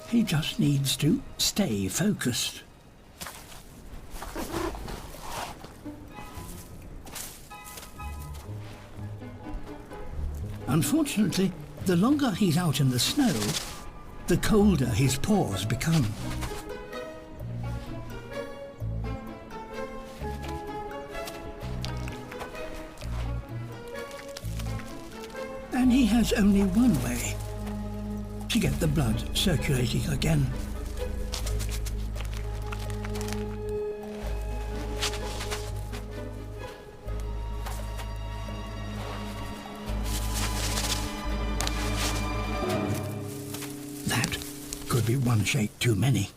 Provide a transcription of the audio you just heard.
He just needs to stay focused. Unfortunately, the longer he's out in the snow, the colder his paws become. And he has only one way to get the blood circulating again. That could be one shake too many.